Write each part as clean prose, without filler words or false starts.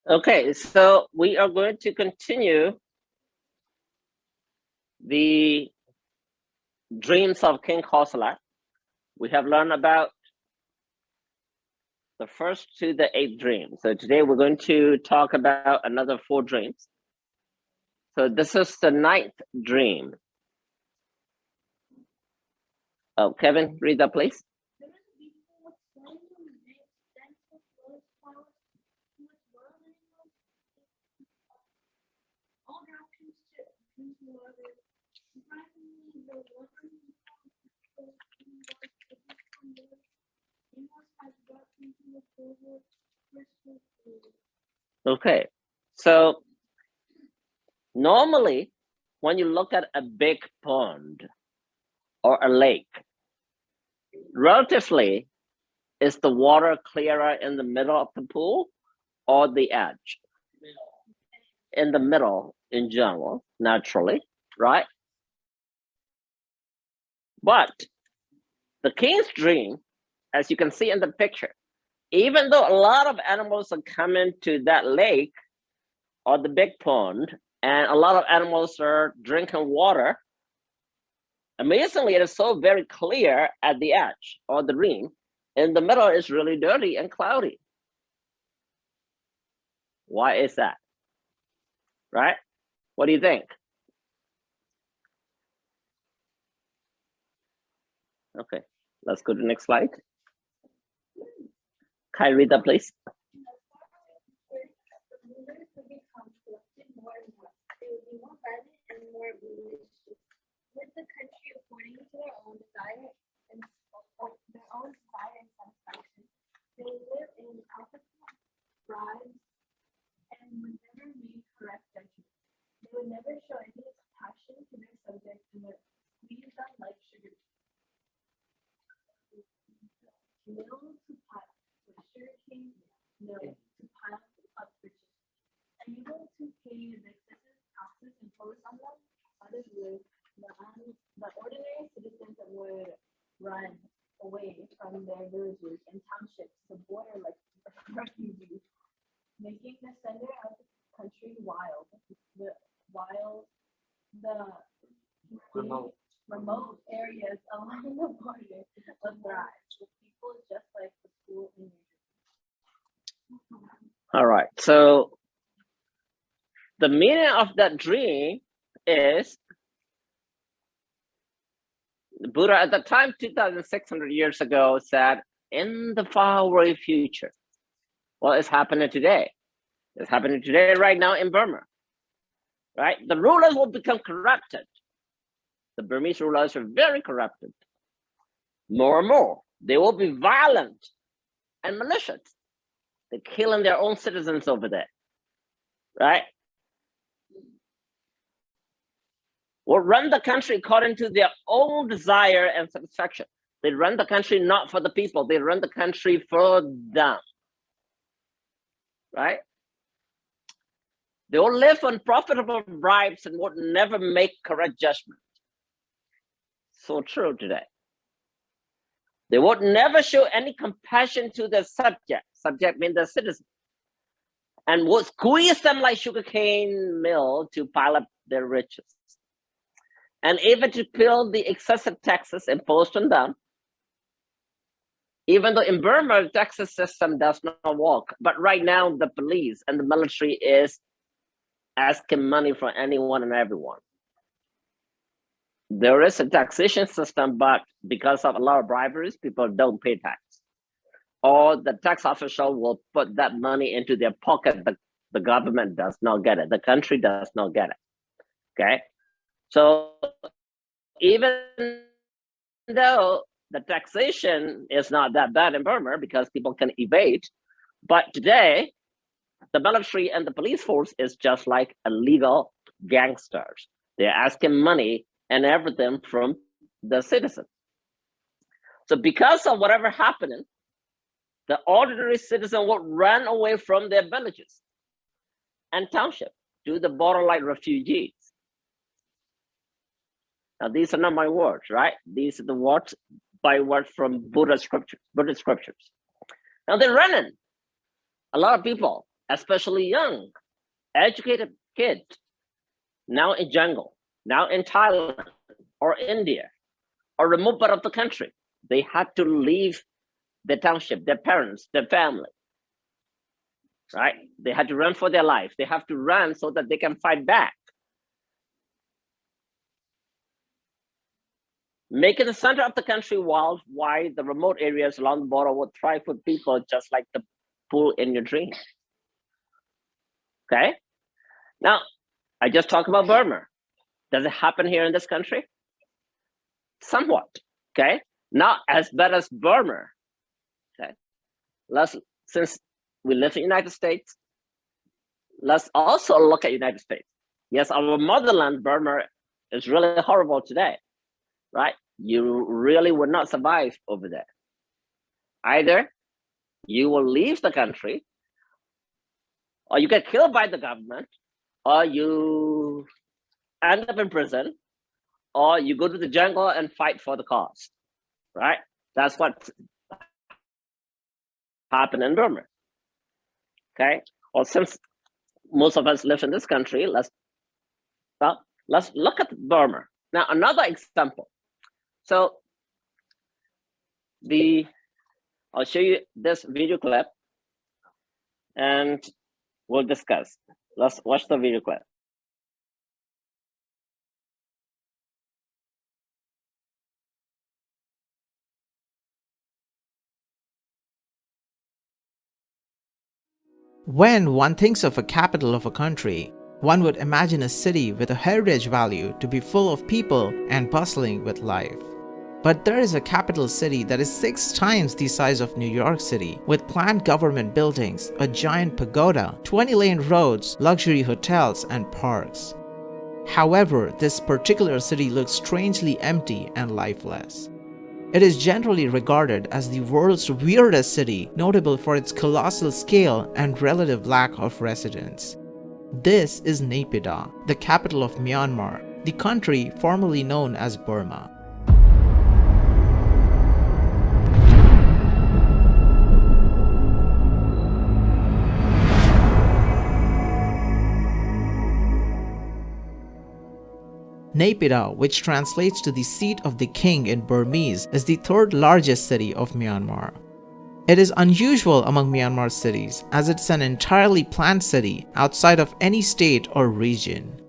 Okay, so we are going to continue the dreams of King Kosala. We have learned about the first to the 8th dream. So today we're going to talk about another 4 dreams. So this is the 9th dream. Oh, Kevin, read that, please. Okay, so normally when you look at a big pond or a lake, relatively, is the water clearer in the middle of the pool or the edge? In the middle in general, naturally, right? But the king's dream, as you can see in the picture, even though a lot of animals are coming to that lake or the big pond, and a lot of animals are drinking water, amazingly, it is so very clear at the edge or the rim. In the middle is really dirty and cloudy. Why is that? Right? What do you think? Okay, let's go to the next slide. Can I read that, please? With the country according to their own desire and their own desire and satisfaction, they will live in comfortable lives and would never make correct judgments. They would never show any passion to their subjects and would squeeze them like sugar. Mill to pot, with sugarcane mill to pile up riches. Unable to pay the excessive taxes imposed on them, others would the ordinary citizens would run away from their villages and townships to border like refugees, making the center of the country wild. The remote areas along the border of thrive with people just like the school in New Jersey. All right, so the meaning of that dream is the Buddha at the time, 2,600 years ago, said, in the faraway future. Well, it's happening today. It's happening today right now in Burma. Right? The rulers will become corrupted. The Burmese rulers are very corrupted. More and more. They will be violent and malicious. They're killing their own citizens over there. Right? Will run the country according to their own desire and satisfaction. They run the country not for the people. They run the country for them. Right? They will live on profitable bribes and would never make correct judgment. So true today. They would never show any compassion to the subject. Subject means the citizen. And would squeeze them like sugarcane mill to pile up their riches. And even to pay the excessive taxes imposed on them. Even though in Burma, the taxes system does not work. But right now, the police and the military is asking money from anyone and everyone. There is a taxation system, but because of a lot of briberies, people don't pay tax. Or the tax official will put that money into their pocket, but the government does not get it. The country does not get it. Okay? So even though the taxation is not that bad in Burma because people can evade, but today, the military and the police force is just like illegal gangsters. They're asking money and everything from the citizens. So because of whatever happening, the ordinary citizen will run away from their villages and township to the border like refugees. Now, these are not my words, right? These are the words by word from Buddhist scriptures. Now they're running. A lot of people especially young, educated kids, now in jungle, now in Thailand or India or remote part of the country. They had to leave their township, their parents, their family, right? They had to run for their life. They have to run so that they can fight back. Making the center of the country wild, while the remote areas along the border would thrive with people just like the pool in your dream. Okay? Now, I just talked about Burma. Does it happen here in this country? Somewhat. Okay? Not as bad as Burma. Okay? Since we live in the United States, let's also look at United States. Yes, our motherland, Burma, is really horrible today, right? You really would not survive over there. Either you will leave the country, or you get killed by the government, or you end up in prison, or you go to the jungle and fight for the cause, right? That's what happened in Burma. Okay. Well, since most of us live in this country, let's look at Burma. Now, another example. So I'll show you this video clip and we'll discuss. Let's watch the video clip. When one thinks of a capital of a country, one would imagine a city with a heritage value to be full of people and bustling with life. But there is a capital city that is 6 times the size of New York City, with planned government buildings, a giant pagoda, 20-lane roads, luxury hotels, and parks. However, this particular city looks strangely empty and lifeless. It is generally regarded as the world's weirdest city, notable for its colossal scale and relative lack of residents. This is Naypyidaw, the capital of Myanmar, the country formerly known as Burma. Naypyidaw, which translates to the seat of the king in Burmese, is the 3rd largest city of Myanmar. It is unusual among Myanmar's cities as it's an entirely planned city outside of any state or region.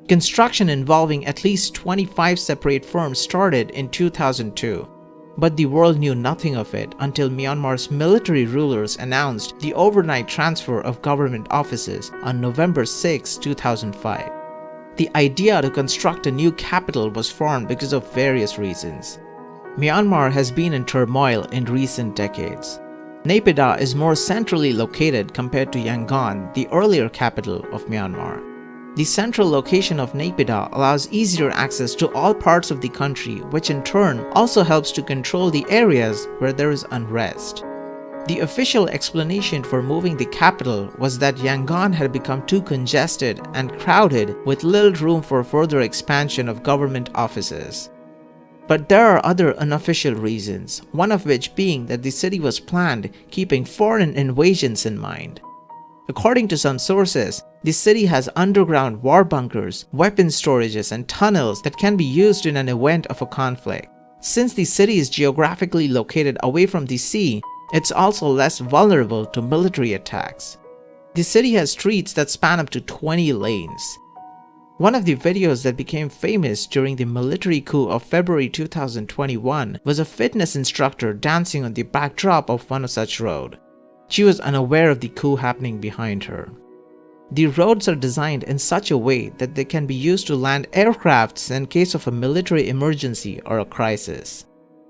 Construction involving at least 25 separate firms started in 2002, but the world knew nothing of it until Myanmar's military rulers announced the overnight transfer of government offices on November 6, 2005. The idea to construct a new capital was formed because of various reasons. Myanmar has been in turmoil in recent decades. Naypyidaw is more centrally located compared to Yangon, the earlier capital of Myanmar. The central location of Naypyidaw allows easier access to all parts of the country, which in turn also helps to control the areas where there is unrest. The official explanation for moving the capital was that Yangon had become too congested and crowded with little room for further expansion of government offices. But there are other unofficial reasons, one of which being that the city was planned keeping foreign invasions in mind. According to some sources, the city has underground war bunkers, weapon storages, and tunnels that can be used in an event of a conflict. Since the city is geographically located away from the sea, it's also less vulnerable to military attacks. The city has streets that span up to 20 lanes. One of the videos that became famous during the military coup of February 2021 was a fitness instructor dancing on the backdrop of one such road. She was unaware of the coup happening behind her. The roads are designed in such a way that they can be used to land aircrafts in case of a military emergency or a crisis.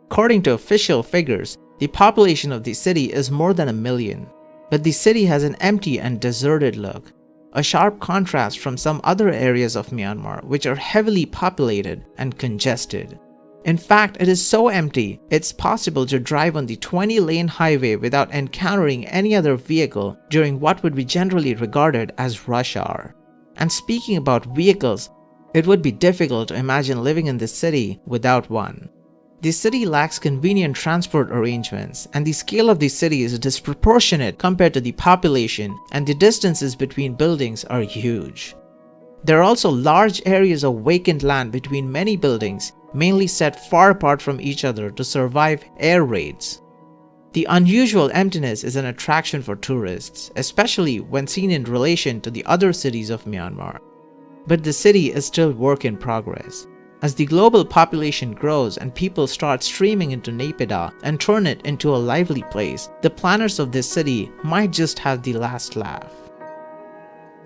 According to official figures, the population of the city is more than 1 million, but the city has an empty and deserted look, a sharp contrast from some other areas of Myanmar which are heavily populated and congested. In fact, it is so empty, it's possible to drive on the 20-lane highway without encountering any other vehicle during what would be generally regarded as rush hour. And speaking about vehicles, it would be difficult to imagine living in this city without one. The city lacks convenient transport arrangements, and the scale of the city is disproportionate compared to the population, and the distances between buildings are huge. There are also large areas of vacant land between many buildings, mainly set far apart from each other to survive air raids. The unusual emptiness is an attraction for tourists, especially when seen in relation to the other cities of Myanmar. But the city is still work in progress. As the global population grows and people start streaming into Naypyidaw and turn it into a lively place, the planners of this city might just have the last laugh.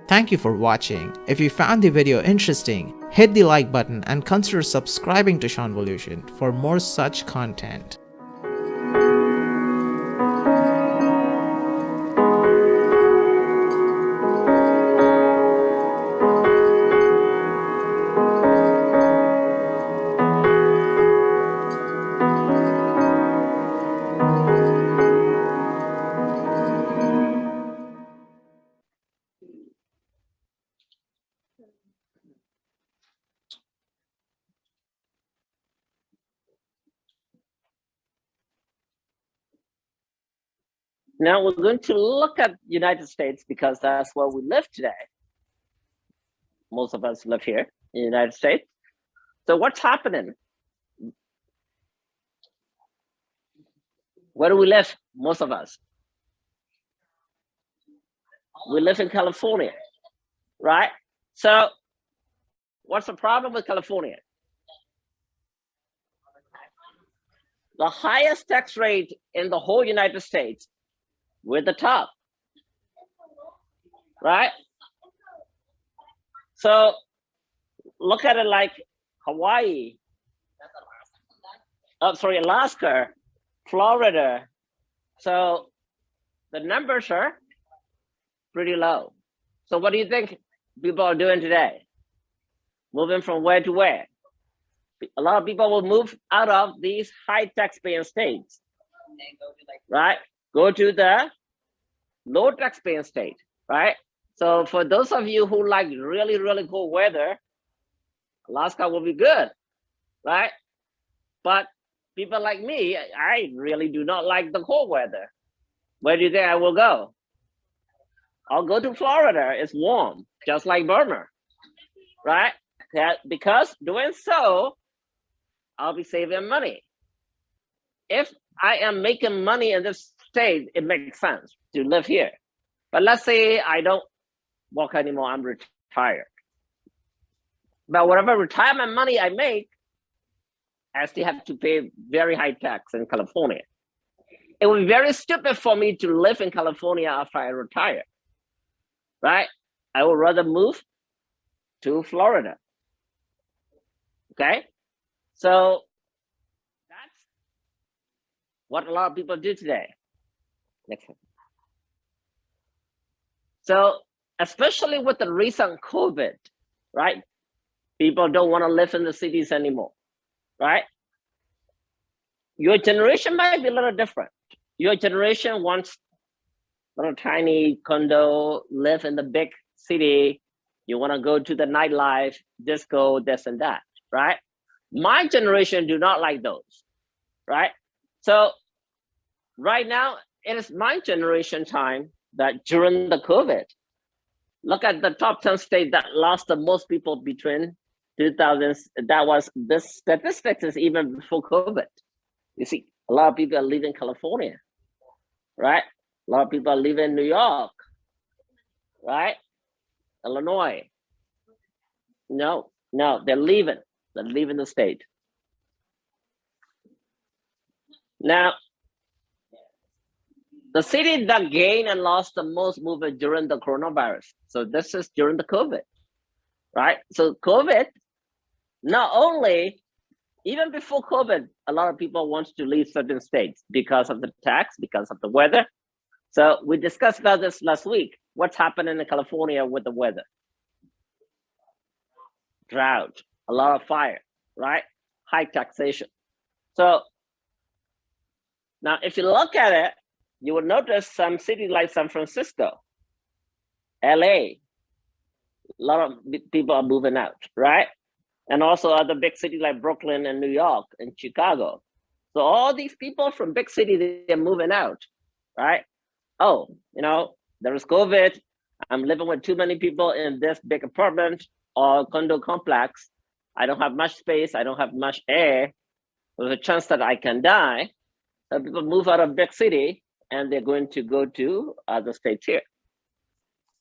Thank you for watching. If you found the video interesting, hit the like button and consider subscribing to Seanvolution for more such content. Now we're going to look at United States because that's where we live today. Most of us live here in the United States. So what's happening? Where do we live? Most of us. We live in California, right? So what's the problem with California? The highest tax rate in the whole United States. We're the top, right? So look at it like Hawaii, Alaska, Florida. So the numbers are pretty low. So what do you think people are doing today? Moving from where to where? A lot of people will move out of these high tax paying states, right? Go to the low tax paying state, right? So for those of you who like really, really cold weather, Alaska will be good, right? But people like me, I really do not like the cold weather. Where do you think I will go? I'll go to Florida. It's warm, just like Burma, right? Because doing so, I'll be saving money. If I am making money in this state, it makes sense to live here. But let's say I don't work anymore, I'm retired. But whatever retirement money I make, I still have to pay very high tax in California. It would be very stupid for me to live in California after I retire, right? I would rather move to Florida, okay? So that's what a lot of people do today. Next one. So especially with the recent COVID, right? People don't want to live in the cities anymore, right? Your generation might be a little different. Your generation wants a little tiny condo, live in the big city. You want to go to the nightlife, disco, this and that, right? My generation do not like those, right? So right now, it is my generation time that during the COVID, look at the top 10 states that lost the most people between 2000s. That was, this statistics is even before COVID. You see, a lot of people are leaving California, right? A lot of people are leaving New York, right? Illinois. No, they're leaving. They're leaving the state. Now, the city that gained and lost the most movement during the coronavirus. So this is during the COVID, right? So COVID, not only, even before COVID, a lot of people want to leave certain states because of the tax, because of the weather. So we discussed about this last week. What's happening in California with the weather? Drought, a lot of fire, right? High taxation. So now if you look at it, you will notice some cities like San Francisco, LA, a lot of people are moving out, right? And also other big cities like Brooklyn and New York and Chicago, So all these people from big city, they're moving out, right? Oh, there is COVID. I'm living with too many people in this big apartment or condo complex. I don't have much space. I don't have much air. There's a chance that I can die. So people move out of big city and they're going to go to other states here.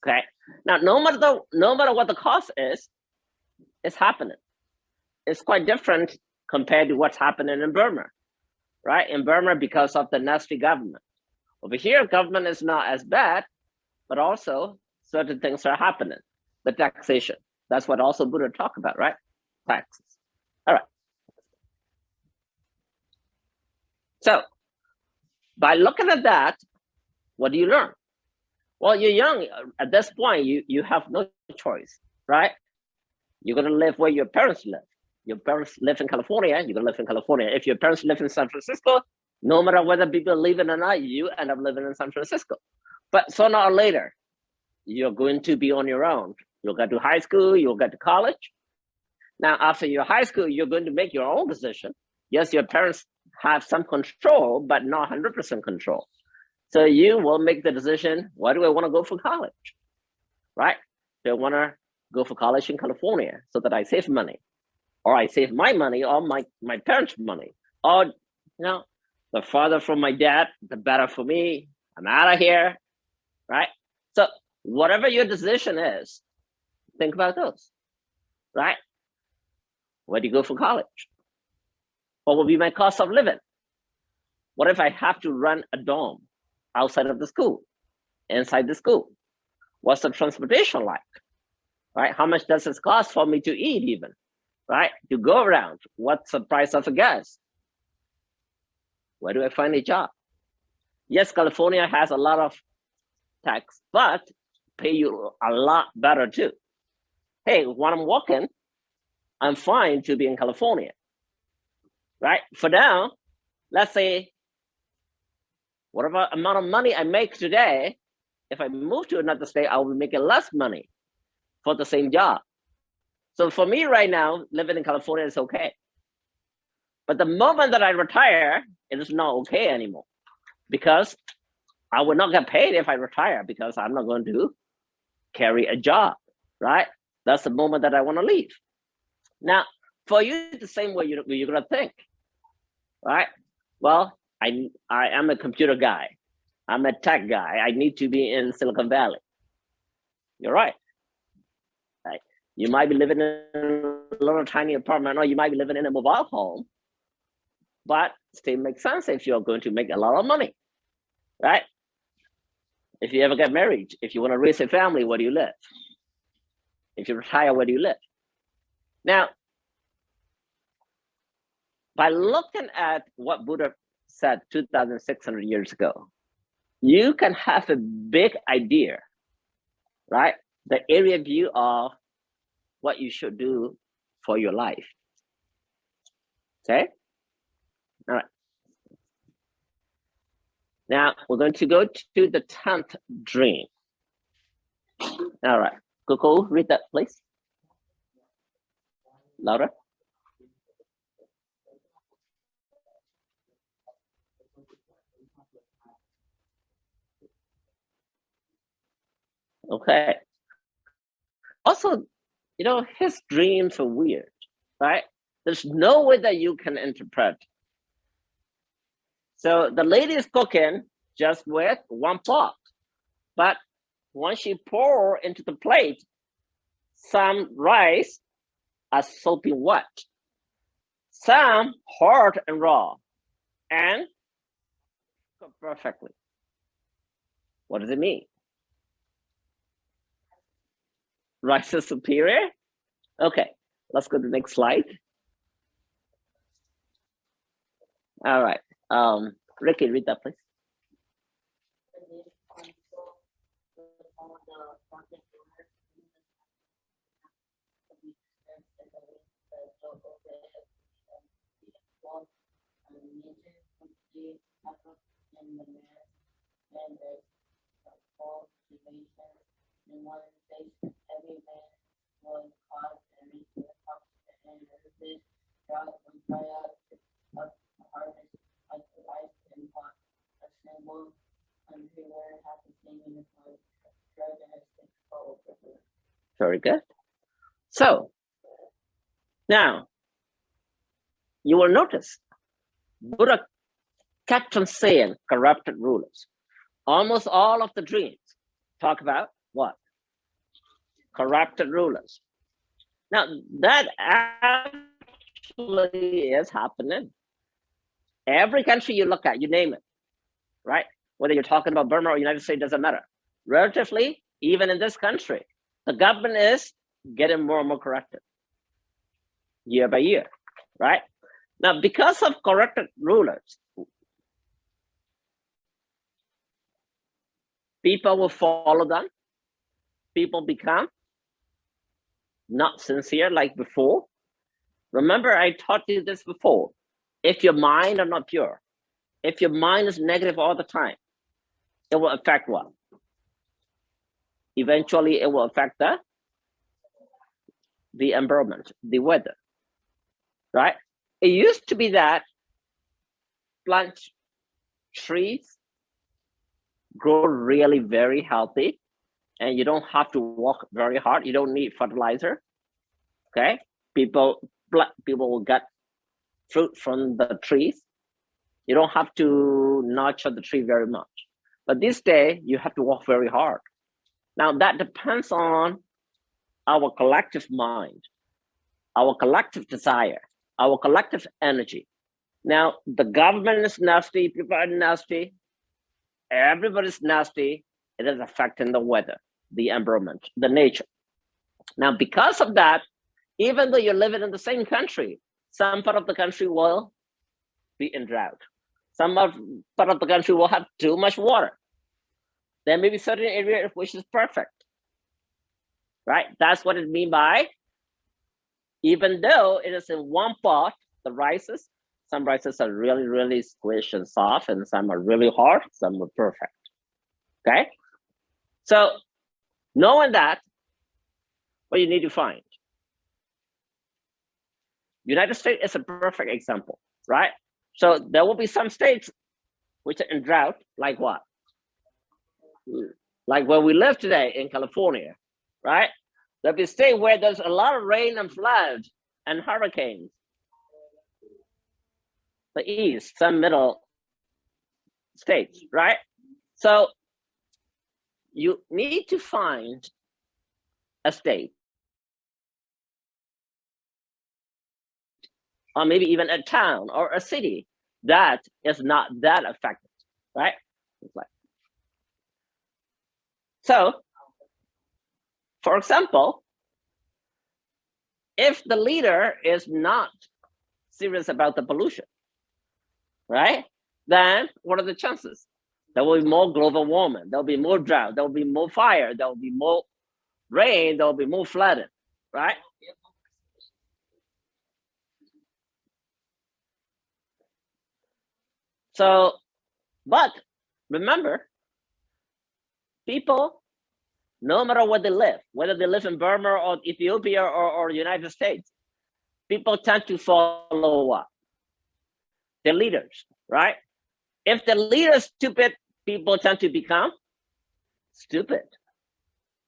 Okay. Now, no matter what the cost is, it's happening. It's quite different compared to what's happening in Burma, right? In Burma, because of the nasty government. Over here, government is not as bad, but also certain things are happening. The taxation. That's what also Buddha talked about, right? Taxes. All right. So by looking at that, what do you learn? Well, you're young. At this point, you have no choice, right? You're going to live where your parents live. Your parents live in California, you're going to live in California. If your parents live in San Francisco, no matter whether people live in or not, you end up living in San Francisco. But sooner or later, you're going to be on your own. You'll get to high school, you'll get to college. Now, after your high school, you're going to make your own decision. Yes, your parents have some control, but not 100% control. So you will make the decision, why do I want to go for college? Right? Do I want to go for college in California so that I save money? Or I save my money or my parents' money? Or, the farther from my dad, the better for me. I'm out of here, right? So whatever your decision is, think about those, right? Where do you go for college? What will be my cost of living? What if I have to run a dorm outside of the school, inside the school? What's the transportation like, right? How much does it cost for me to eat even, right? To go around? What's the price of a gas? Where do I find a job? Yes, California has a lot of tax, but pay you a lot better too. Hey, when I'm working, I'm fine to be in California, right? For now, let's say whatever amount of money I make today, if I move to another state, I will be making less money for the same job. So for me right now, living in California is okay. But the moment that I retire, it is not okay anymore because I will not get paid if I retire because I'm not going to carry a job, right? That's the moment that I want to leave. Now, for you, the same way you're going to think, right? Well, I am a computer guy. I'm a tech guy. I need to be in Silicon Valley. You're right. Right? You might be living in a little tiny apartment or you might be living in a mobile home, but still makes sense if you're going to make a lot of money, right? If you ever get married, if you want to raise a family, where do you live? If you retire, where do you live? Now, by looking at what Buddha said 2,600 years ago, you can have a big idea, right? The area view of what you should do for your life. Okay? All right. Now we're going to go to the 10th dream. All right. Coco, read that, please. Laura. Okay. Also, his dreams are weird, right? There's no way that you can interpret. So the lady is cooking just with one pot, but when she pour into the plate, some rice are soaping wet, some hard and raw, and cooked perfectly. What does it mean? Rice is superior? Okay, let's go to the next slide. All right. Ricky, read that, please. Very good. So now you will notice Buddha kept on saying corrupted rulers. Almost all of the dreams talk about what? Corrupted rulers. Now that actually is happening. Every country you look at, you name it, right? Whether you're talking about Burma or United States, doesn't matter. Relatively, even in this country, the government is getting more and more corrupted year by year, right? Now, because of corrupted rulers, people will follow them. People become not sincere like before. Remember, I taught you this before. If your mind are not pure, if your mind is negative all the time, it will affect what? Eventually, it will affect the environment, the weather, right? It used to be that plant trees grow really very healthy, and you don't have to work very hard. You don't need fertilizer. Okay, people will get fruit from the trees. You don't have to nurture the tree very much. But this day, you have to work very hard. Now that depends on our collective mind, our collective desire, our collective energy. Now the government is nasty, people are nasty, everybody's nasty. It is affecting the weather, the environment, the nature. Now, because of that, even though you're living in the same country, some part of the country will be in drought. Some part of the country will have too much water. There may be certain area which is perfect, right? That's what it means by, even though it is in one pot, the rices, some rices are really, really squished and soft, and some are really hard, some are perfect, okay? So knowing that, what you need to find. United States is a perfect example, right? So there will be some states which are in drought, like what? Like where we live today in California, right? There'll be a state where there's a lot of rain and flood and hurricanes. The east, some middle states, right? So you need to find a state, or maybe even a town or a city that is not that affected, right? So, for example, if the leader is not serious about the pollution, right? Then what are the chances? There will be more global warming, there will be more drought, there will be more fire, there will be more rain, there will be more flooding, right? So, but remember, people, no matter where they live, whether they live in Burma or Ethiopia or United States, people tend to follow what? Their leaders, right? If the leader is stupid, people tend to become stupid,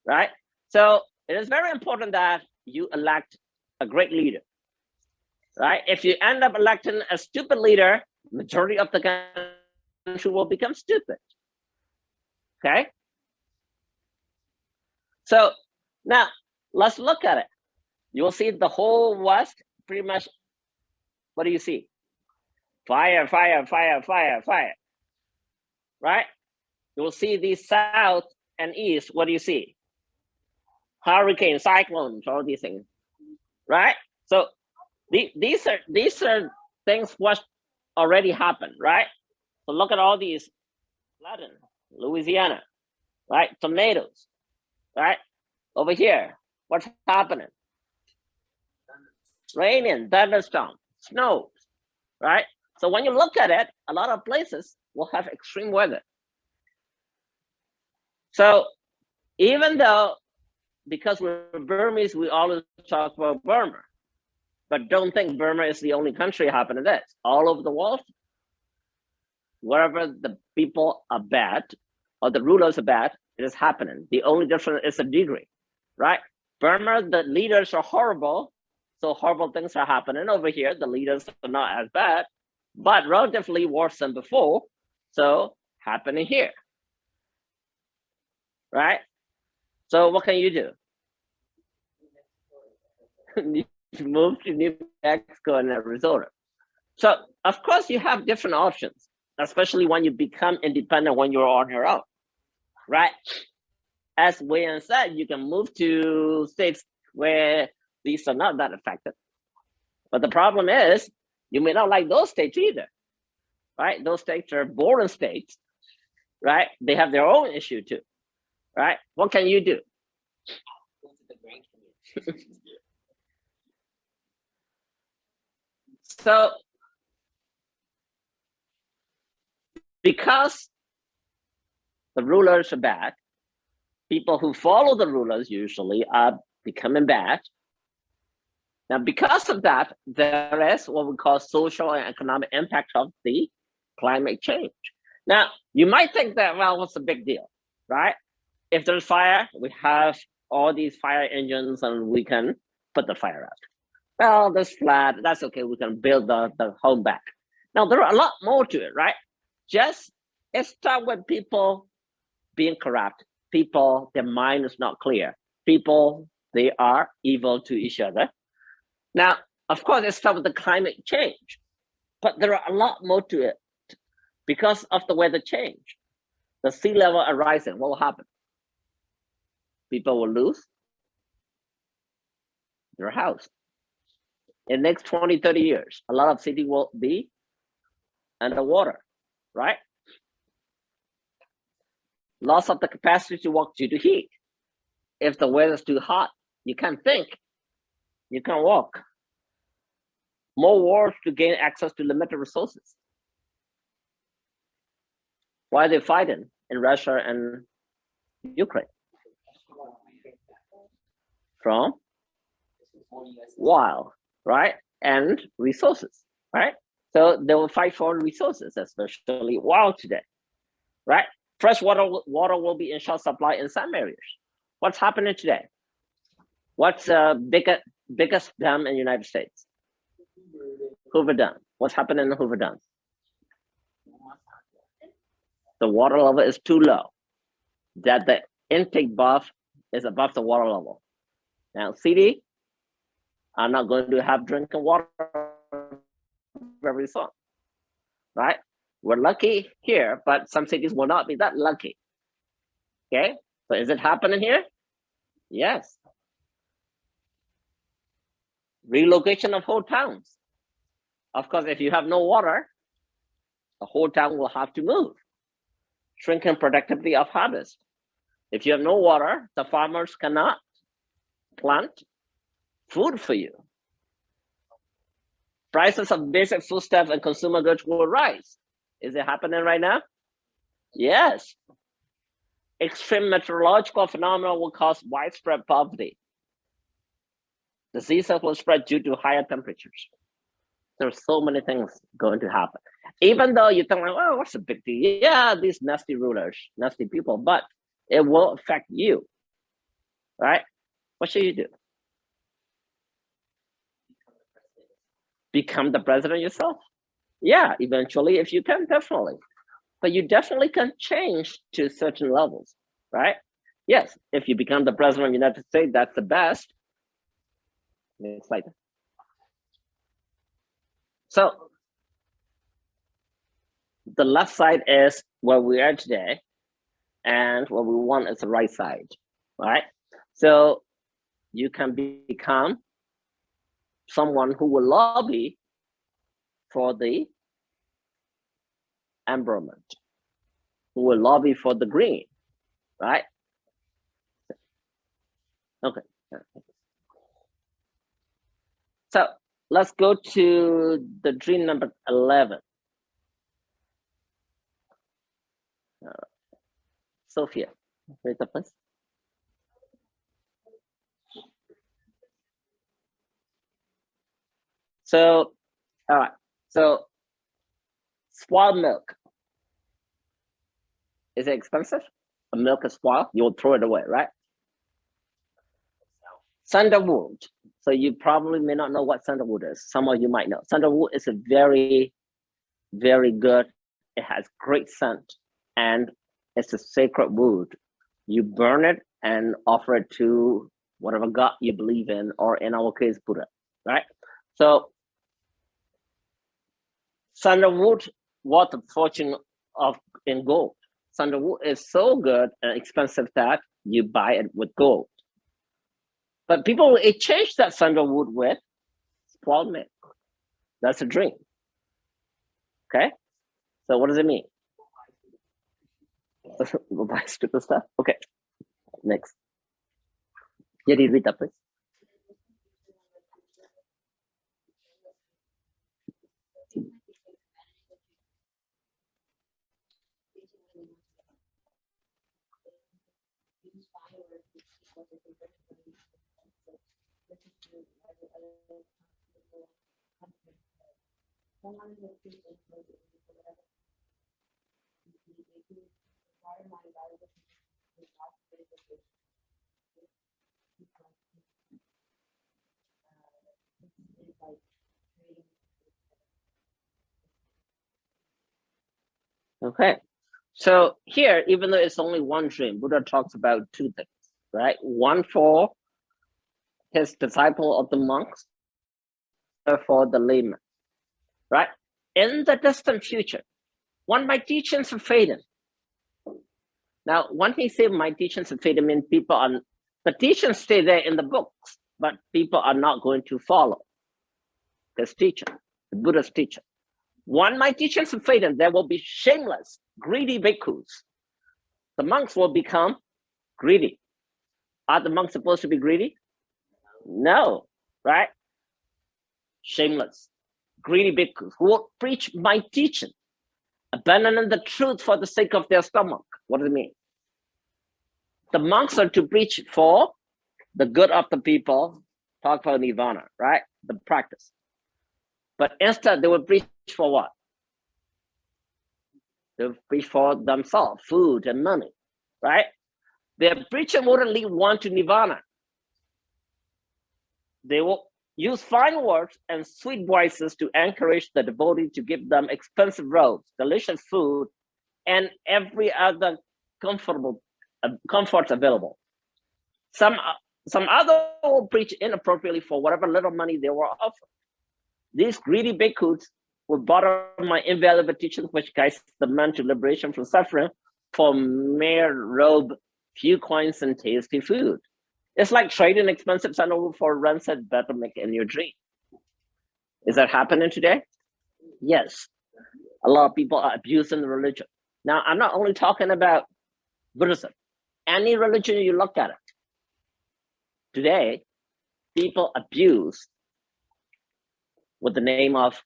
right? So it is very important that you elect a great leader, right? If you end up electing a stupid leader, majority of the country will become stupid, okay? So now let's look at it. You will see the whole West pretty much, what do you see? Fire, fire, fire, fire, fire, right? You will see the South and East, what do you see? Hurricanes, cyclones, all these things, right? So these are things what already happened, right? So look at all these flooding, Louisiana, right? Tornadoes, right? Over here, what's happening? Raining, thunderstorm, snow, right? So when you look at it, a lot of places will have extreme weather. So even though, because we're Burmese, we always talk about Burma, but don't think Burma is the only country happening this. All over the world, wherever the people are bad or the rulers are bad, it is happening. The only difference is a degree, right? Burma, the leaders are horrible, so horrible things are happening. Over here, the leaders are not as bad, but relatively worse than before, so happening here, right? So what can you do? You move to New Mexico and Arizona. So of course you have different options, especially when you become independent when you're on your own, right? As Wayne said, you can move to states where these are not that affected. But the problem is you may not like those states either, right? Those states are border states, right? They have their own issue too, right? What can you do? So because the rulers are bad, people who follow the rulers usually are becoming bad. Now, because of that, there is what we call social and economic impact of the climate change. Now, you might think that, well, what's the big deal, right? If there's fire, we have all these fire engines and we can put the fire out. Well, there's flood, that's okay, we can build the home back. Now, there are a lot more to it, right? Just it starts with people being corrupt. People, their mind is not clear. People, they are evil to each other. Now, of course, it starts with the climate change, but there are a lot more to it because of the weather change. The sea level are rising. What will happen? People will lose their house. In the next 20, 30 years, a lot of cities will be underwater, right? Loss of the capacity to walk due to heat. If the weather is too hot, you can't think, you can't walk. More wars to gain access to limited resources. Why are they fighting in Russia and Ukraine? From oil, right? And resources, right? So they will fight for resources, especially oil today, right? Fresh water will be in short supply in some areas. What's happening today? What's the biggest dam in the United States? Hoover Dam. What's happening in the Hoover Dam? The water level is too low, that the intake buff is above the water level. Now, city are not going to have drinking water very soon, right? We're lucky here, but some cities will not be that lucky. Okay, so is it happening here? Yes. Relocation of whole towns. Of course, if you have no water, the whole town will have to move. Shrinking productivity of harvest. If you have no water, the farmers cannot plant food for you. Prices of basic foodstuffs and consumer goods will rise. Is it happening right now? Yes. Extreme meteorological phenomena will cause widespread poverty. Diseases will spread due to higher temperatures. There's so many things going to happen. Even though you think, like, oh, what's the big deal? Yeah, these nasty rulers, nasty people, but it will affect you, right? What should you do? Become the president yourself? Yeah, eventually, if you can, definitely. But you definitely can change to certain levels, right? Yes, if you become the president of the United States, that's the best. Next slide. So the left side is where we are today, and what we want is the right side, right? So you can become someone who will lobby for the environment, who will lobby for the green, right? Okay. So let's go to the dream number 11. Sophia, raise the please. So, all right. So, spoiled milk. Is it expensive? A milk is spoiled, you'll throw it away, right? Sandalwood. So you probably may not know what sandalwood is. Some of you might know. Sandalwood is a very, very good. It has great scent, and it's a sacred wood. You burn it and offer it to whatever God you believe in, or in our case, Buddha, right? So sandalwood worth a fortune in gold. Sandalwood is so good and expensive that you buy it with gold. But people will exchange that sandalwood with spoiled milk. That's a dream. Okay? So what does it mean? We'll buy stupid stuff. Okay. Next. Yeti, read that, please. Okay. So here, even though it's only one dream, Buddha talks about two things, right? One for his disciple of the monks, for the layman, right? In the distant future, when my teachings are fading. Now, when he said my teachings are fading, means people are, the teachings stay there in the books, but people are not going to follow his teaching, the Buddha's teaching. When my teachings are fading, there will be shameless, greedy bhikkhus. The monks will become greedy. Are the monks supposed to be greedy? No, right? Shameless, greedy bhikkhus who will preach my teaching, abandoning the truth for the sake of their stomach. What does it mean? The monks are to preach for the good of the people, talk about nirvana, right? The practice. But instead, they will preach for what? They will preach for themselves, food and money, right? Their preaching wouldn't lead one to nirvana. They will use fine words and sweet voices to encourage the devotee to give them expensive robes, delicious food, and every other comforts available. Some other will preach inappropriately for whatever little money they were offered. These greedy bhikkhus will borrow my invaluable teachings, which guides the man to liberation from suffering, for mere robe, few coins, and tasty food. It's like trading expensive sandalwood for rancid buttermilk in your dream. Is that happening today? Yes. A lot of people are abusing the religion. Now, I'm not only talking about Buddhism. Any religion you look at it, today, people abuse with the name of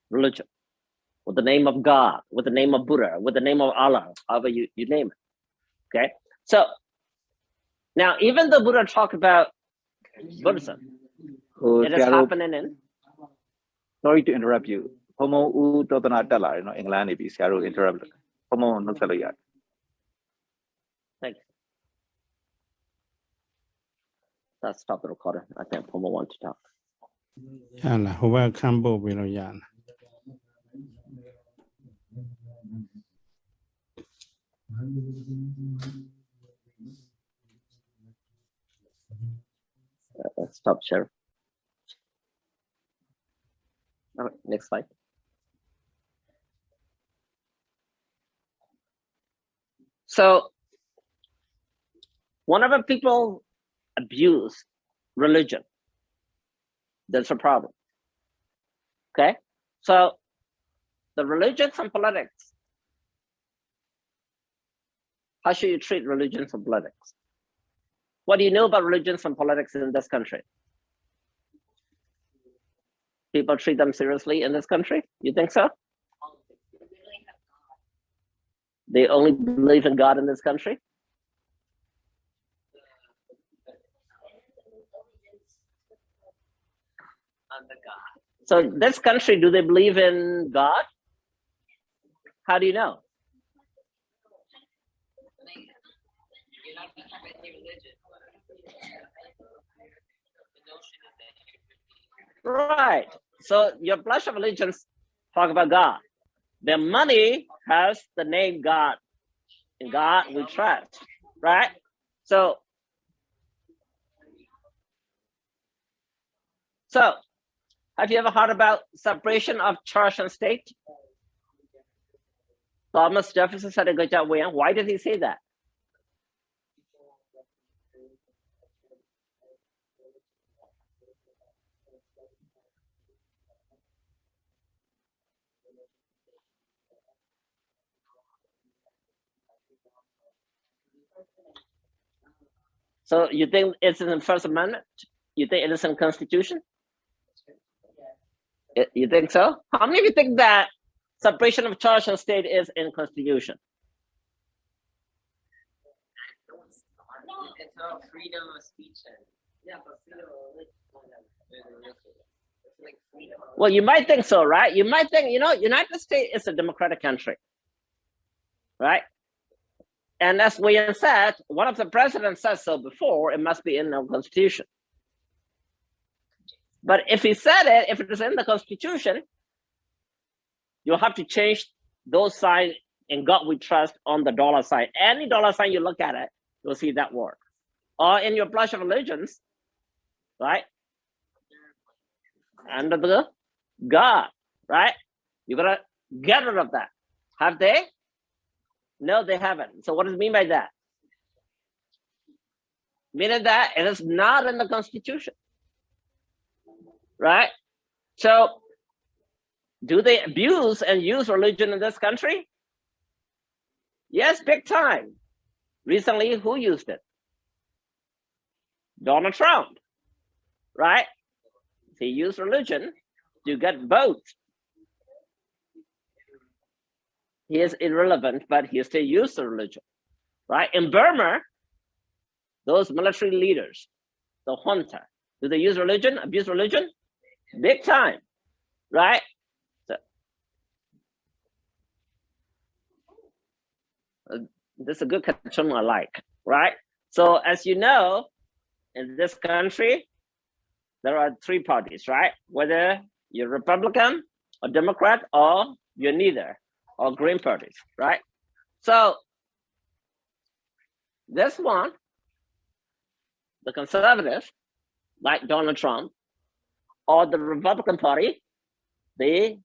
religion, with the name of God, with the name of Buddha, with the name of Allah, however you name it. Okay? So now, even though Buddha talked about Buddhism, it is happening in. Sorry to interrupt you. Homo u totana tala, England if you interrupt. Homo no salo yet. Thanks. Let's stop the recording. I think Pomo wants to talk. Let's stop share. All right, next slide. So whenever people abuse religion, there's a problem. Okay? So the religions and politics, how should you treat religions and politics? What do you know about religions and politics in this country? People treat them seriously in this country? You think so? They only believe in God in this country? So this country, do they believe in God? How do you know? Right. So your Pledge of Allegiance talk about God. The money has the name God. In God we trust. Right? So have you ever heard about separation of church and state? Thomas Jefferson said a good job. Why did he say that? So you think it's in the First Amendment? You think it is in the Constitution? You think so? How many of you think that separation of church and state is in Constitution? It's all freedom of speech. Well, you might think so, right? You might think, United States is a democratic country, right? And as William said, one of the presidents said so before, it must be in the Constitution. But if he said it, if it is in the Constitution, you'll have to change those signs in God we trust on the dollar sign. Any dollar sign you look at it, you'll see that word. Or in your Pledge of Allegiance, right? Under the God, right? You gotta get rid of that. Have they? No, they haven't. So what does it mean by that? Meaning that it is not in the Constitution. Right? So do they abuse and use religion in this country? Yes, big time. Recently, who used it? Donald Trump, right? He used religion to get votes. He is irrelevant, but he still used the religion, right? In Burma, those military leaders, the junta, do they use religion, abuse religion? Big time, right? So, this is a good question I like, right? So as you know, in this country, there are three parties, right? Whether you're Republican or Democrat or you're neither, or Green parties, right? So this one, the conservative, like Donald Trump, or the Republican Party, they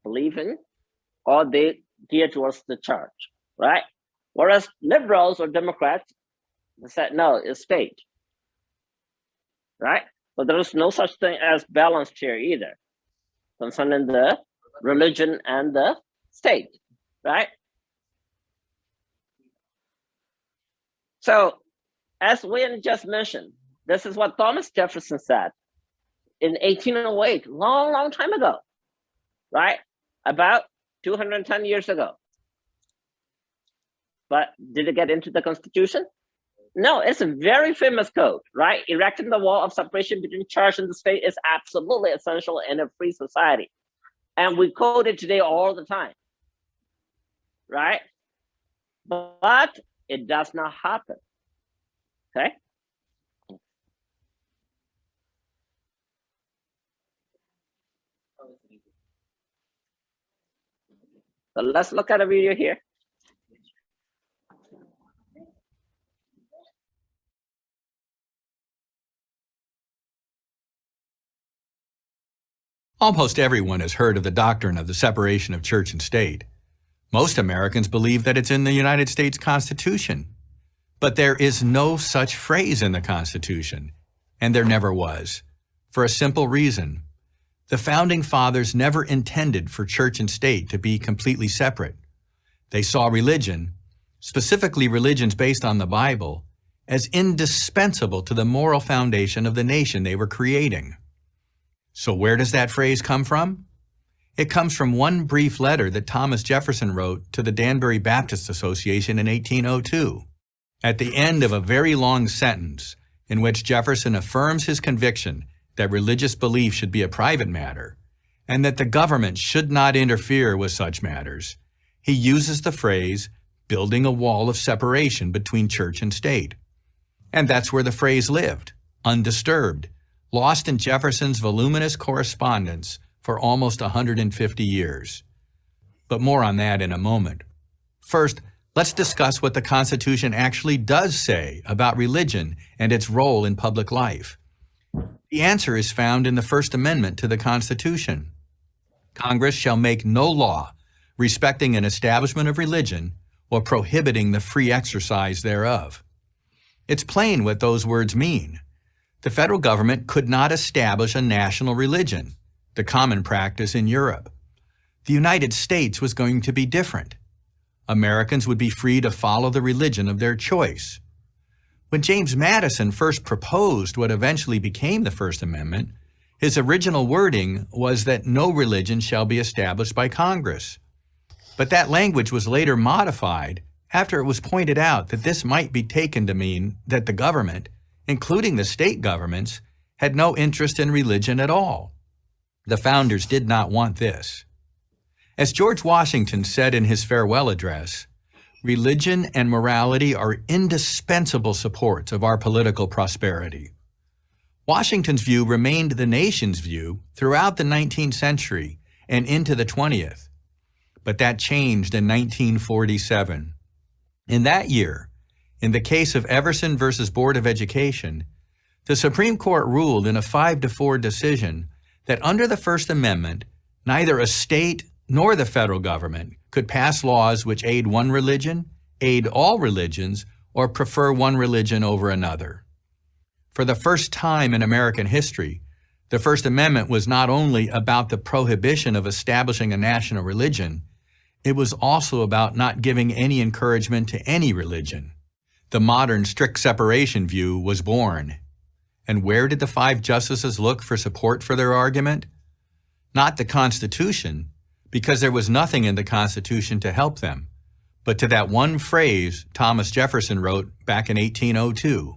believe in or they gear towards the church, right? Whereas liberals or Democrats, they said, no, it's state, right? But there is no such thing as balanced here either, concerning the religion and the state, right? So, as Wayne just mentioned, this is what Thomas Jefferson said in 1808, long time ago, right? About 210 years ago. But did it get into the Constitution? No, it's a very famous code, right? Erecting the wall of separation between church and the state is absolutely essential in a free society. And we quote it today all the time, right? But it does not happen, okay? So let's look at a video here. Almost everyone has heard of the doctrine of the separation of church and state. Most Americans believe that it's in the United States Constitution. But there is no such phrase in the Constitution, and there never was, for a simple reason. The Founding Fathers never intended for church and state to be completely separate. They saw religion, specifically religions based on the Bible, as indispensable to the moral foundation of the nation they were creating. So where does that phrase come from? It comes from one brief letter that Thomas Jefferson wrote to the Danbury Baptist Association in 1802. At the end of a very long sentence in which Jefferson affirms his conviction that religious belief should be a private matter and that the government should not interfere with such matters, he uses the phrase, building a wall of separation between church and state. And that's where the phrase lived, undisturbed, lost in Jefferson's voluminous correspondence for almost 150 years. But more on that in a moment. First, let's discuss what the Constitution actually does say about religion and its role in public life. The answer is found in the First Amendment to the Constitution. Congress shall make no law respecting an establishment of religion or prohibiting the free exercise thereof. It's plain what those words mean. The federal government could not establish a national religion, the common practice in Europe. The United States was going to be different. Americans would be free to follow the religion of their choice. When James Madison first proposed what eventually became the First Amendment, his original wording was that no religion shall be established by Congress. But that language was later modified after it was pointed out that this might be taken to mean that the government, including the state governments, had no interest in religion at all. The founders did not want this. As George Washington said in his farewell address, religion and morality are indispensable supports of our political prosperity. Washington's view remained the nation's view throughout the 19th century and into the 20th. But that changed in 1947. In that year, in the case of Everson versus Board of Education, the Supreme Court ruled in a 5-4 decision that under the First Amendment, neither a state nor the federal government could pass laws which aid one religion, aid all religions, or prefer one religion over another. For the first time in American history, the First Amendment was not only about the prohibition of establishing a national religion, it was also about not giving any encouragement to any religion. The modern strict separation view was born. And where did the 5 justices look for support for their argument? Not the Constitution, because there was nothing in the Constitution to help them, but to that one phrase Thomas Jefferson wrote back in 1802.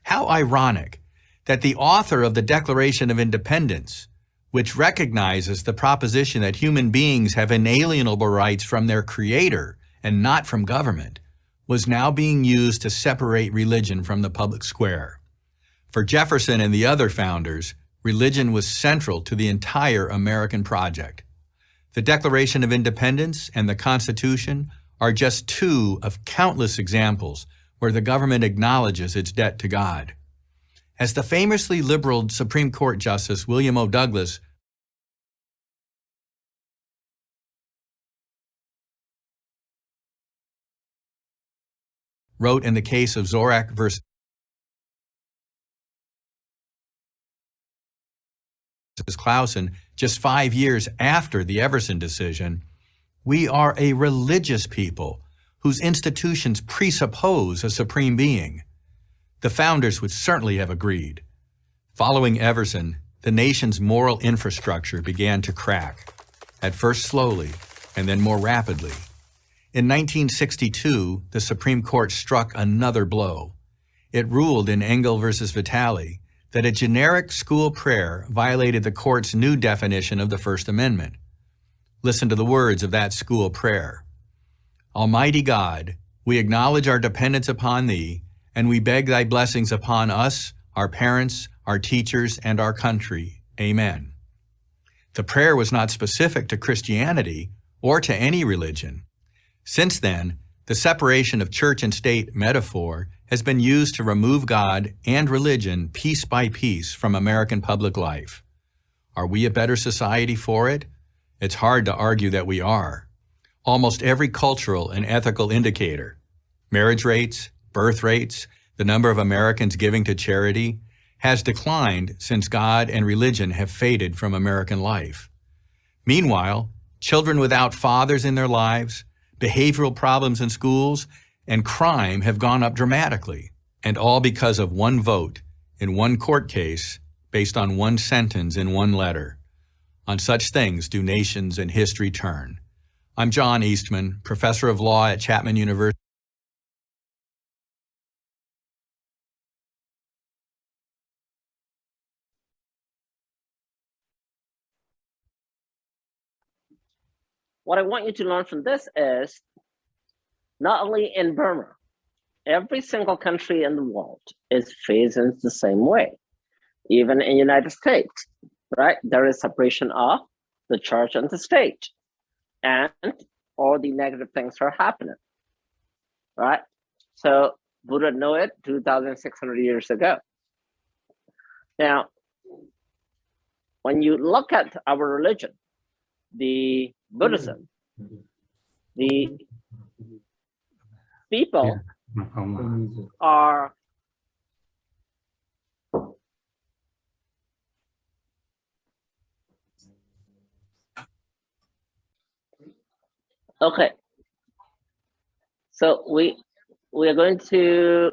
How ironic that the author of the Declaration of Independence, which recognizes the proposition that human beings have inalienable rights from their creator and not from government, was now being used to separate religion from the public square. For Jefferson and the other founders, religion was central to the entire American project. The Declaration of Independence and the Constitution are just 2 of countless examples where the government acknowledges its debt to God. As the famously liberal Supreme Court Justice William O. Douglas wrote in the case of Zorak versus Clausen just 5 years after the Everson decision, we are a religious people whose institutions presuppose a supreme being. The founders would certainly have agreed. Following Everson, the nation's moral infrastructure began to crack, at first slowly and then more rapidly. In 1962, the Supreme Court struck another blow. It ruled in Engel versus Vitale that a generic school prayer violated the court's new definition of the First Amendment. Listen to the words of that school prayer. Almighty God, we acknowledge our dependence upon Thee, and we beg Thy blessings upon us, our parents, our teachers, and our country. Amen. The prayer was not specific to Christianity or to any religion. Since then, the separation of church and state metaphor has been used to remove God and religion piece by piece from American public life. Are we a better society for it? It's hard to argue that we are. Almost every cultural and ethical indicator, marriage rates, birth rates, the number of Americans giving to charity, has declined since God and religion have faded from American life. Meanwhile, children without fathers in their lives, behavioral problems in schools, and crime have gone up dramatically, and all because of one vote in one court case based on one sentence in one letter. On such things do nations and history turn. I'm John Eastman, professor of law at Chapman University. What I want you to learn from this is not only in Burma, every single country in the world is facing the same way. Even in the United States, right? There is separation of the church and the state, and all the negative things are happening, right? So Buddha knew it 2,600 years ago. Now, when you look at our religion, the Buddhism, the people are okay. So we are going to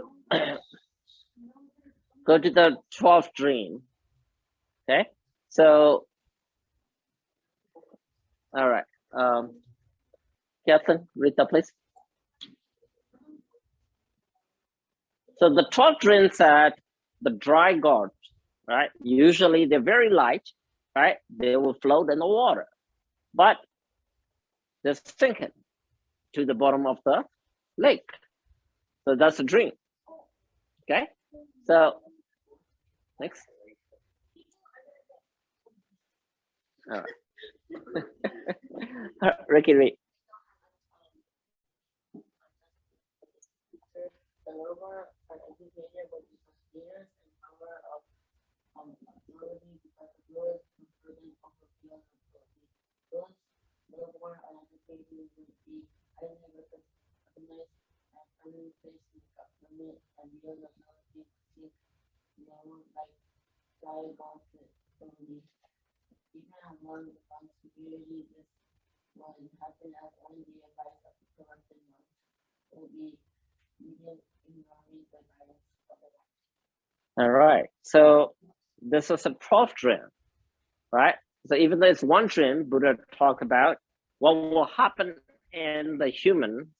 go to the 12th dream. Okay. So, all right. Catherine, read that, please. So the 12th dream said the dry gods, right? Usually they're very light, right? They will float in the water, but they're sinking to the bottom of the lake. So that's a dream. Okay. So next. All right. Ricky, read. The lower are educated with the ideas and power of authority because the Lord conferred over beyond authority. Those lower are educated with the highly recognized and permanent place in government and beyond authority seek known like fly above the authority. Even among the security, this will happen as only the advice of the corrupted ones will be all right. So this is a 12th dream, right? So even though it's one dream, Buddha talked about what will happen in the human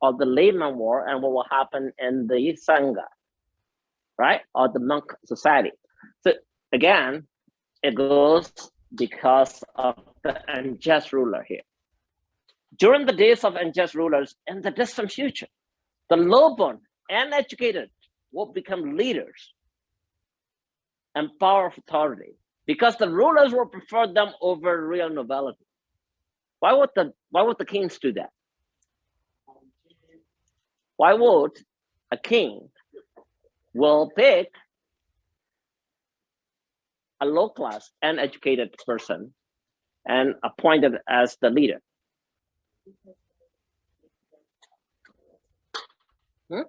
or the layman world and what will happen in the Sangha, right? Or the monk society. So again, it goes because of the unjust ruler here. During the days of unjust rulers in the distant future, the low-born and educated will become leaders and power of authority because the rulers will prefer them over real nobility. Why would the kings do that? Why would a king will pick a low-class and educated person and appoint it as the leader? Hmm?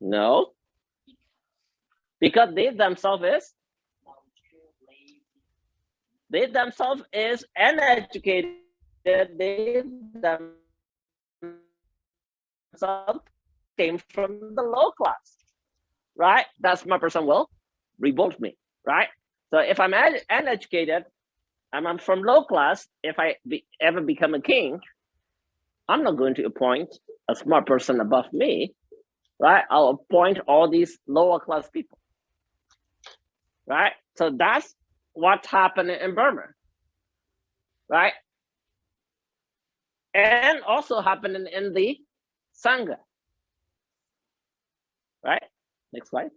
No, because they themselves is uneducated. They themselves came from the low class, right? That smart person will revolt me, right? So if I'm uneducated and I'm from low class, if I ever become a king, I'm not going to appoint a smart person above me, right? I'll appoint all these lower class people, right? So that's what's happening in Burma, right? And also happening in the Sangha, right? Next slide.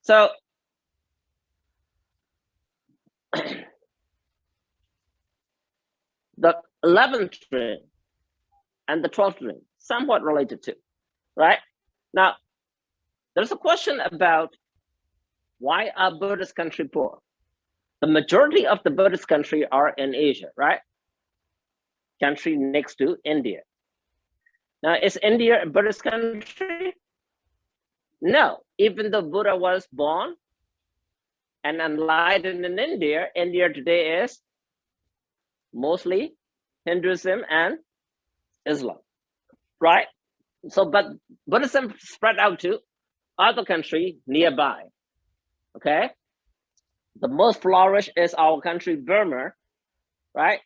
So the 11th dream and the 12th dream, somewhat related to, right? Now, there's a question about why are Buddhist country poor? The majority of the Buddhist country are in Asia, right? Country next to India. Now, is India a Buddhist country? No, even though Buddha was born and enlightened in India, India today is mostly Hinduism and Islam, right? So, but Buddhism spread out to other country nearby, okay? The most flourished is our country, Burma, right?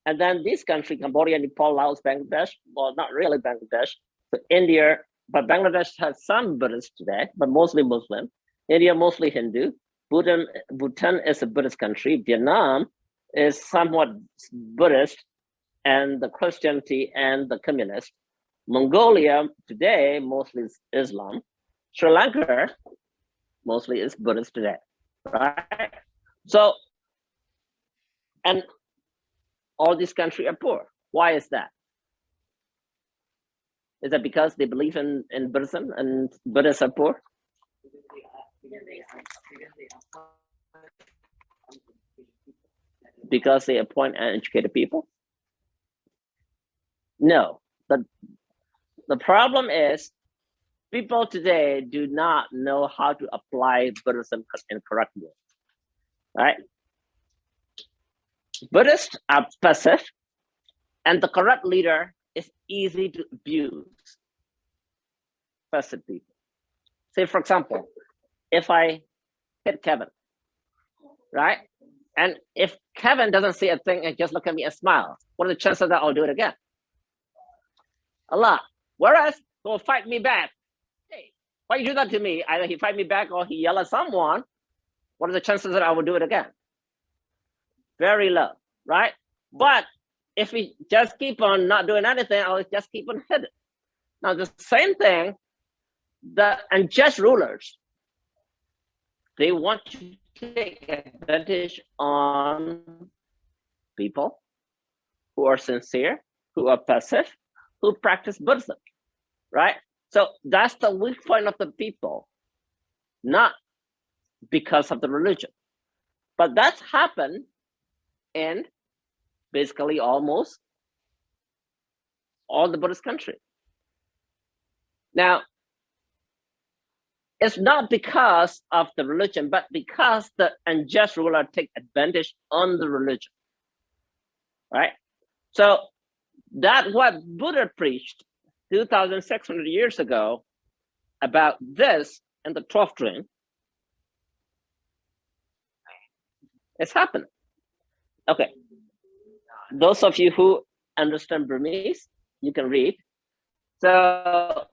And then this country, Cambodia, Nepal, Laos, Bangladesh, well, not really Bangladesh, so India, but Bangladesh has some Buddhists today, but mostly Muslim. India, mostly Hindu. Bhutan is a Buddhist country. Vietnam is somewhat Buddhist, and the Christianity and the communist. Mongolia today mostly is Islam. Sri Lanka mostly is Buddhist today, right? So, and all these countries are poor. Why is that? Is that because they believe in Buddhism and Buddhists are poor? Because they appoint uneducated people? No. The problem is people today do not know how to apply Buddhism in correct way, right? Buddhists are passive, and the corrupt leader is easy to abuse passive people. Say, for example, if I hit Kevin, right? And if Kevin doesn't say a thing and just look at me and smile, what are the chances that I'll do it again? A lot. Whereas he'll fight me back. Hey, why you do that to me? Either he fight me back or he yell at someone. What are the chances that I will do it again? Very low, right? But if we just keep on not doing anything, I'll just keep on hitting. Now the same thing, the unjust rulers, they want to take advantage on people who are sincere, who are passive, who practice Buddhism, right? So that's the weak point of the people, not because of the religion. But that's happened in basically almost all the Buddhist countries. Now, it's not because of the religion, but because the unjust ruler take advantage on the religion, right? So that's what Buddha preached 2,600 years ago about this and the 12th dream. It's happening. Okay. Those of you who understand Burmese, you can read. So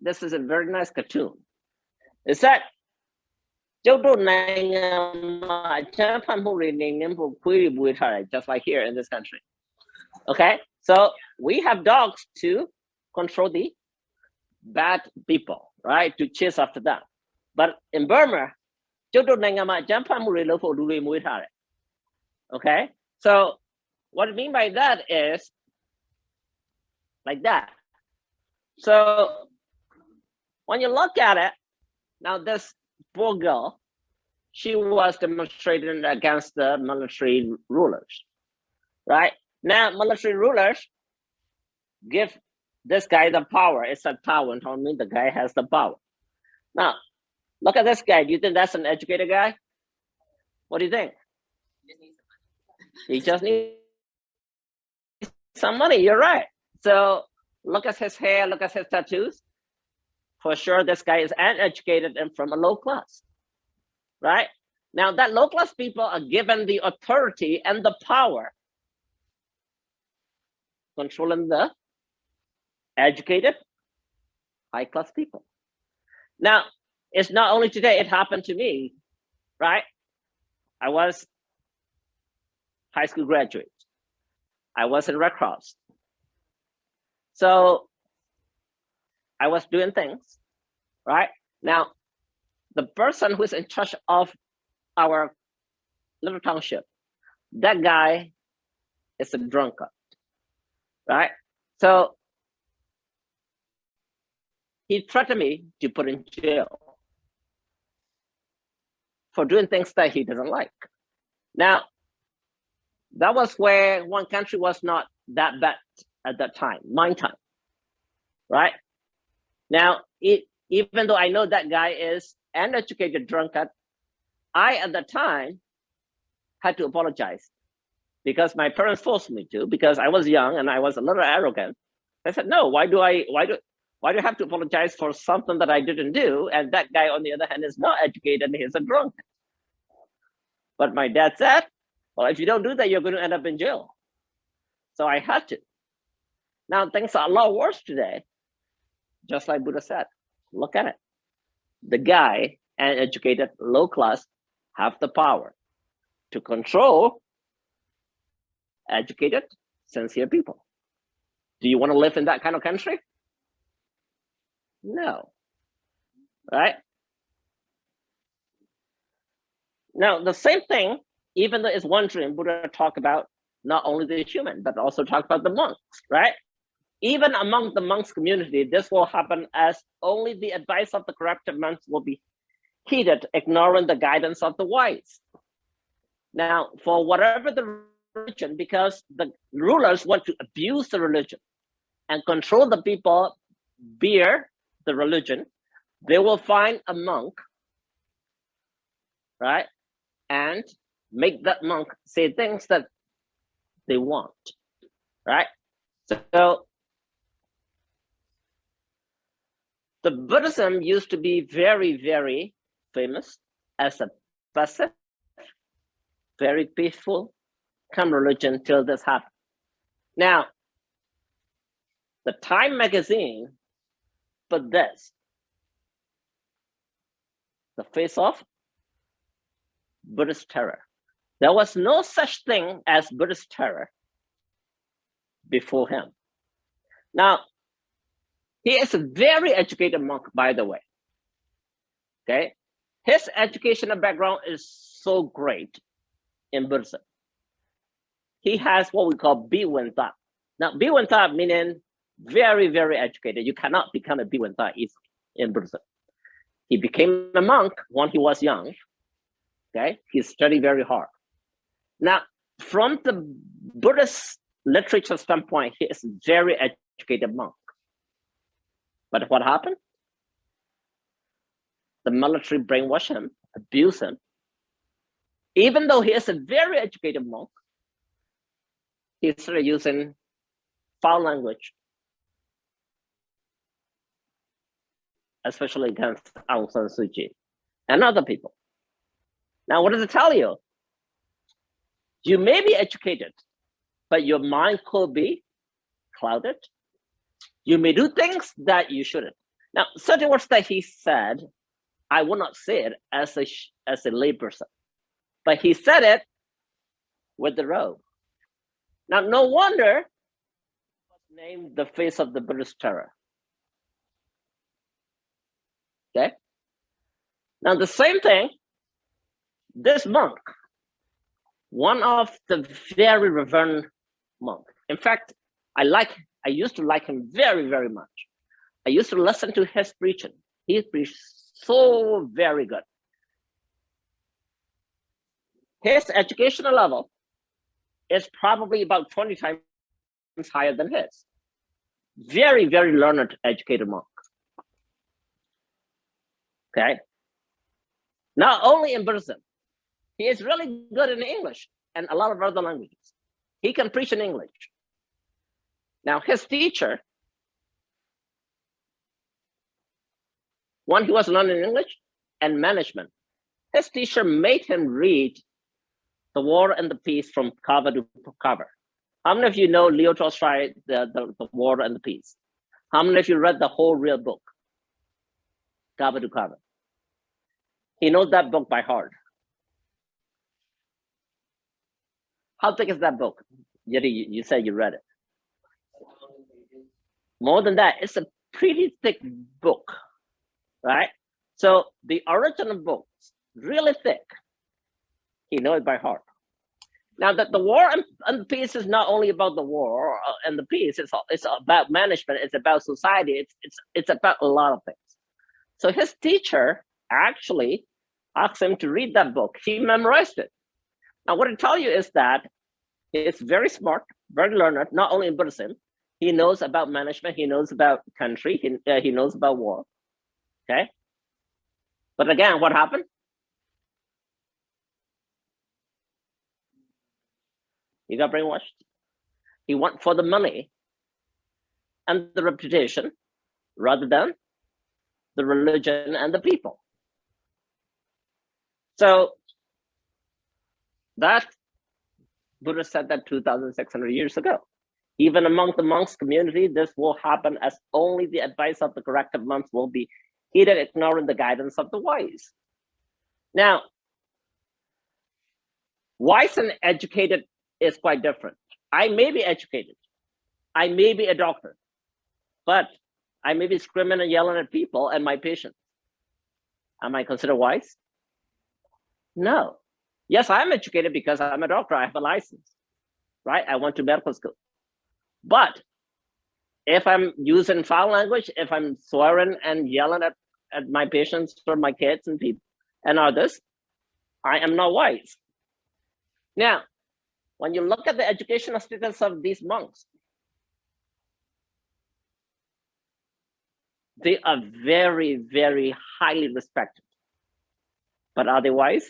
this is a very nice cartoon. It said, just like here in this country. Okay, so we have dogs to control the bad people, right? To chase after them. But in Burma, okay, so what I mean by that is like that. So when you look at it, now this poor girl, she was demonstrating against the military rulers, right? Now military rulers give this guy the power. It's a power, and told me the guy has the power. Now, look at this guy. Do you think that's an educated guy? What do you think? He just needs some money. You're right. So look at his hair, look at his tattoos. For sure, this guy is uneducated and from a low class, right? Now that low class people are given the authority and the power controlling the educated high class people. Now, it's not only today, it happened to me, right? I was high school graduate. I was in Red Cross. So I was doing things, right? Now, the person who's in charge of our little township, that guy is a drunkard, right? So he threatened me to put in jail for doing things that he doesn't like. Now, that was where one country was not that bad at that time, my time, right? Now, even though I know that guy is an educated drunkard, I, at the time, had to apologize because my parents forced me to, because I was young and I was a little arrogant. I said, no, why do I have to apologize for something that I didn't do? And that guy, on the other hand, is not educated and he's a drunkard. But my dad said, well, if you don't do that, you're going to end up in jail. So I had to. Now things are a lot worse today. Just like Buddha said, look at it. The guy and educated low class have the power. to control educated, sincere people. Do you want to live in that kind of country? No. Right? Now, the same thing, even though it's one dream, Buddha talked about not only the human, but also talk about the monks, right? Even among the monks community, this will happen as only the advice of the corrupted monks will be heeded, ignoring the guidance of the wise. Now, for whatever the religion, because the rulers want to abuse the religion and control the people bear the religion, they will find a monk, right? And make that monk say things that they want, right? So the Buddhism used to be very, very famous as a passive, very peaceful kind of religion till this happened. Now, the Time magazine put this, the face of Buddhist terror. There was no such thing as Buddhist terror before him. Now, he is a very educated monk, by the way. Okay, his educational background is so great in Buddhism. He has what we call Biwenta. Now, Biwenta meaning very, very educated. You cannot become a Biwenta easily in Buddhism. He became a monk when he was young. Okay, he studied very hard. Now, from the Buddhist literature standpoint, he is a very educated monk. But what happened? The military brainwashed him, abused him. Even though he is a very educated monk, he started using foul language, especially against Aung San Suu Kyi and other people. Now, what does it tell you? You may be educated, but your mind could be clouded. You may do things that you shouldn't. Now, certain words that he said, I will not say it as a layperson, but he said it with the robe. Now, no wonder it was named the face of the Buddhist terror. Okay. Now, the same thing, this monk, one of the very reverend monk. In fact, I used to like him very, very much. I used to listen to his preaching. He preached so very good. His educational level is probably about 20 times higher than his. Very, very learned, educated monk. Okay. Not only in Buddhism, he is really good in English and a lot of other languages. He can preach in English. Now, his teacher, one who was learning English and management, his teacher made him read The War and the Peace from cover to cover. How many of you know Leo Tolstoy, the War and the Peace? How many of you read the whole real book, cover to cover? He knows that book by heart. How thick is that book? Yeti, you said you read it. More than that, it's a pretty thick book, right? So the original book, really thick. He knows it by heart. Now that the War and the Peace is not only about the war and the peace, it's about management, it's about society, it's about a lot of things. So his teacher actually asked him to read that book. He memorized it. Now what I tell you is that he's very smart, very learned, not only in Buddhism. He knows about management, he knows about country, he knows about war, okay? But again, what happened? He got brainwashed. He went for the money and the reputation rather than the religion and the people. So that Buddha said that 2,600 years ago. Even among the monks community, this will happen as only the advice of the corrective monks will be heeded, ignoring the guidance of the wise. Now, Wise and educated is quite different. I may be educated. I may be a doctor, but I may be screaming and yelling at people and my patients. Am I considered wise? No. Yes, I'm educated because I'm a doctor. I have a license, right? I went to medical school. But if I'm using foul language, if I'm swearing and yelling at my patients or my kids and people and others, I am not wise. Now, when you look at the educational status of these monks, they are very, very highly respected. But are they wise?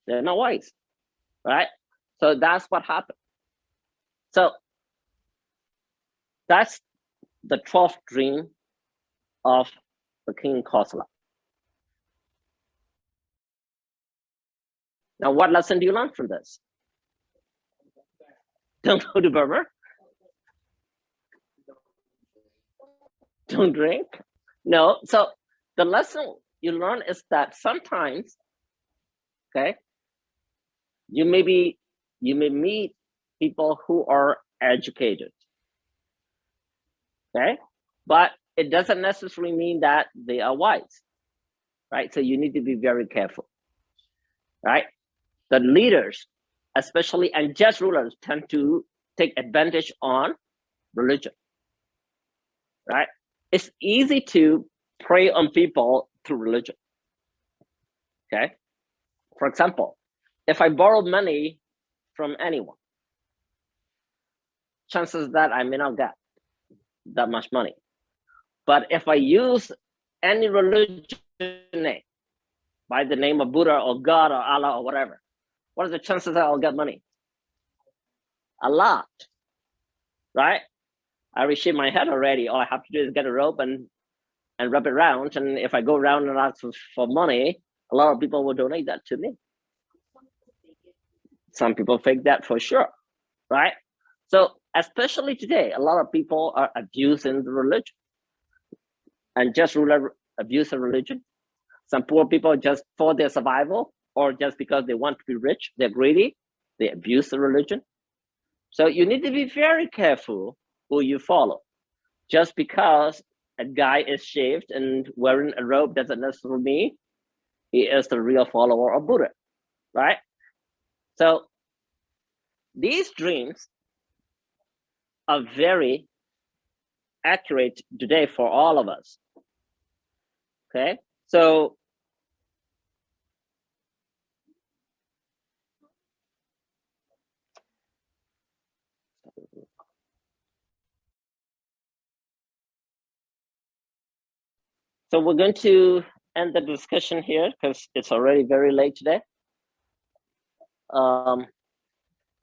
They're not wise, right? So that's what happened. So that's the 12th dream of the king Kosala. Now, what lesson do you learn from this? Don't go to Burma. Don't drink. No. So the lesson you learn is that sometimes, okay, you may meet people who are educated, okay, but it doesn't necessarily mean that they are wise, right? So you need to be very careful, right? The leaders, especially unjust rulers, tend to take advantage on religion, right? It's easy to prey on people through religion, okay? For example, if I borrow money from anyone, chances that I may not get that much money. But if I use any religion name, by the name of Buddha or God or Allah or whatever, what are the chances that I'll get money? A lot, right? I already shaved my head already. All I have to do is get a rope and wrap it around. And if I go around and ask for money, a lot of people will donate that to me. Some people fake that for sure, right? So especially today, a lot of people are abusing the religion. And just ruler abuse the religion. Some poor people, just for their survival or just because they want to be rich, they're greedy, they abuse the religion. So you need to be very careful who you follow. Just because a guy is shaved and wearing a robe doesn't necessarily mean he is the real follower of Buddha, right? So these dreams are very accurate today for all of us, okay? So we're going to end the discussion here because it's already very late today.